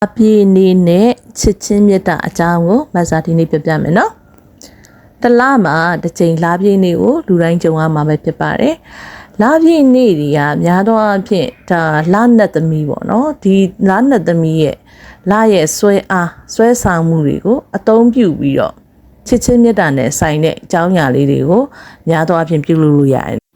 အပြည့်အနေနဲ့ချစ်ချင်းမြတ်တာအကြောင်းကိုမဆာဒီနေ့ပြပြမယ်နော်တလားမှာတစ်ချိန်လားပြည့်နေ့ကိုလူတိုင်းကြုံရမှာပဲဖြစ်ပါတယ်လားပြည့်နေ့တွေကများသောအားဖြင့်ဒါလားနတ်သမီးပေါ့နော်ဒီလားနတ်သမီးရဲ့လားရဲ့ဆွဲဆောင်မှုတွေကိုအသုံးပြုပြီးတော့ချစ်ချင်းမြတ်တာနဲ့ဆိုင်တဲ့အကြောင်းအရာလေးတွေကိုများသောအားဖြင့်ပြုလုပ်လို့ရတယ်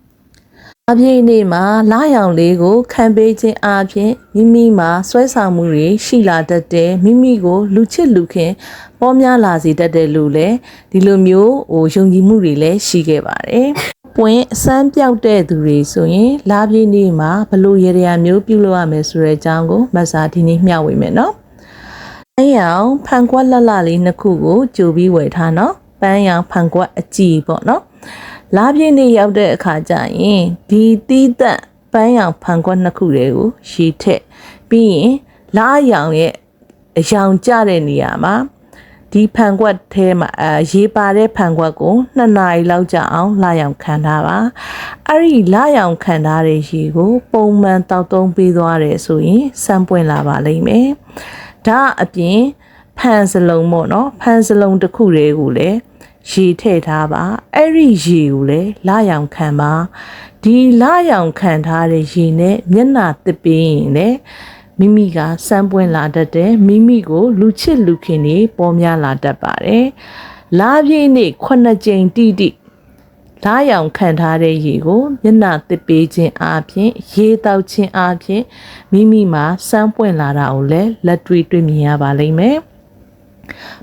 အပြည့်နေ့မှာလားရောင်လေးကိုခံပေးခြင်းအပြင်မိမိမှာဆွဲဆောင်မှုတွေရှိလာတတ်တယ်မိမိကိုလူချစ်လူခင်ပေါ်များလာစေတတ်တယ်လို့လည်းဒီလိုမျိုးယုံကြည်မှုတွေလည်းရှိခဲ့ပါတယ်ပွင့်အစမ်းပြောက်တဲ့သူတွေဆိုရင်လားပြည့်နေ့မှာဘလို့ရေရာမျိုးပြုလုပ်ရမယ်ဆိုတဲ့အကြောင်းကိုမဆာဒီနေ့မျှဝေမယ်နော်ပန်းရောင်ဖန်ကွက်လှလှလေးနှစ်ခုကိုကြိုပြီးဝယ်ထားနော်ပန်းရောင်ဖန်ကွက်အကြည့်ပေါ့နော်လားပြည့်နေ့ရောက်တဲ့အခါကျရင်ဒီတီးသက်ပန်းရောင်ဖန်ကွက်နှစ်ခုတွေကိုရေထည့်ပြီးရင်လားရောင်ရဲ့အရောင်ကျတဲ့နေရာမှာဒီဖန်ကွက်ထဲမှာရေပါတဲ့ဖန်ကွက်ကို2နာရီလောက်ကြာအောင်လားရောင်ခံထားပါအဲ့ဒီလားရောင်ခံထားတဲ့ရေကိုပုံမှန်တောက်သုံးပေးသွားတယ်ဆိုရင်စမ်းပွင့်လာပါလိမ့်မယ်ဒါအပြင်ဖန်စလုံးပေါ့နော်ဖန်စလုံးတစ်ခုတွေကိုလည်းရေထည့်ထားပါအဲ့ဒီရေကိုလည်းလာရောင်ခံပါဒီလာရောင်ခံထားတဲ့ရေနဲ့မျက်နှာတစ်ပင်းရင်လည်းမိမိကစမ်းပွင့်လာတတ်တယ်မိမိကိုလူချစ်လူခင်တွေပေါ်များလာတတ်ပါတယ်လာပြည့်နေ့9ကြိမ်တိလာရောင်ခံထားတဲ့ရေကိုမျက်နှာတစ်ပေးခြင်းအပြင်ရေတောက်ခြင်းအပြင်မိမိမှာစမ်းပွင့်လာတာကိုလည်းလက်တွေ့တွေ့မြင်ရပါလိမ့်မယ်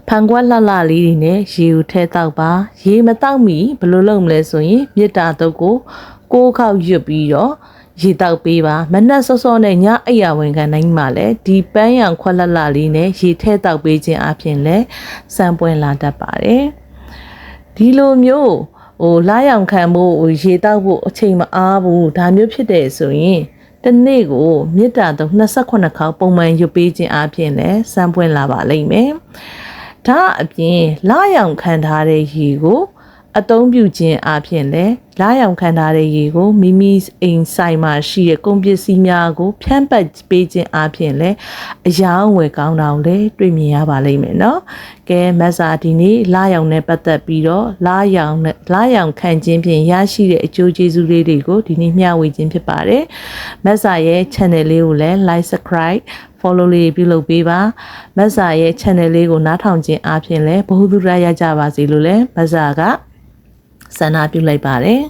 ဖန်ကွက်လှလှလေးတွေနဲ့ရေကိုထဲတောက်ပါရေမတောက်မီဘယ်လိုလုပ်မလဲဆိုရင်မေတ္တာတုတ်ကို6ခေါက်ရွတ်ပြီးတော့ရေတောက်ပေးပါမနက်စောစောနဲ့ညအိယာဝင်ခံတိုင်းမှာလည်းဒီပန်းရောင်ခွက်လှလှလေးနဲ့ရေထဲတောက်ပေးခြင်းအပြင်လည်းစမ်းပွင့်လာတတ်ပါတယ်ဒီလိုမျိုးလားရောင်ခံဖို့ရေတောက်ဖို့အချိန်မအားဘူးဒါမျိုးဖြစ်တယ်ဆိုရင်တနေ့ကိုမေတ္တာတုတ်28ခေါက်ပုံမှန်ရွတ်ပေးခြင်းအပြင်လည်းစမ်းပွင့်လာပါလိမ့်မယ်ဒါအပြင်လာရောင်ခံထားတဲ့ရေကိုအသုံးပြုခြင်းအပြင်လည်းလာရောင်ခံထားတဲ့ရေကိုမိမိအိမ်ဆိုင်မှာရှိတဲ့ကုန်ပစ္စည်းများကိုဖြန့်ပတ်ပေးခြင်းအပြင်လည်းအယောင်ဝယ်ကောင်းတာကိုလည်းတွေ့မြင်ရပါလိမ့်မယ်နော်ကဲမဆာဒီနေ့လာရောင်နဲ့ပတ်သက်ပြီးတော့လာရောင်ခံခြင်းဖြင့်ရရှိတဲ့အကျိုးကျေးဇူးလေးတွေကိုဒီနေ့မျှဝေခြင်းဖြစ်ပါတယ်မဆာရဲ့ channel လေးကိုလည်း like subscribe follow လေးပြုလုပ်ပေးပါမဆာရဲ့ channel လေးကိုနားထောင်ခြင်းအပြင်လည်းဘ ഹു တုရရကြပါစေလို့လည်းမဆာကဆန္ဒပြုလိုက်ပါတယ်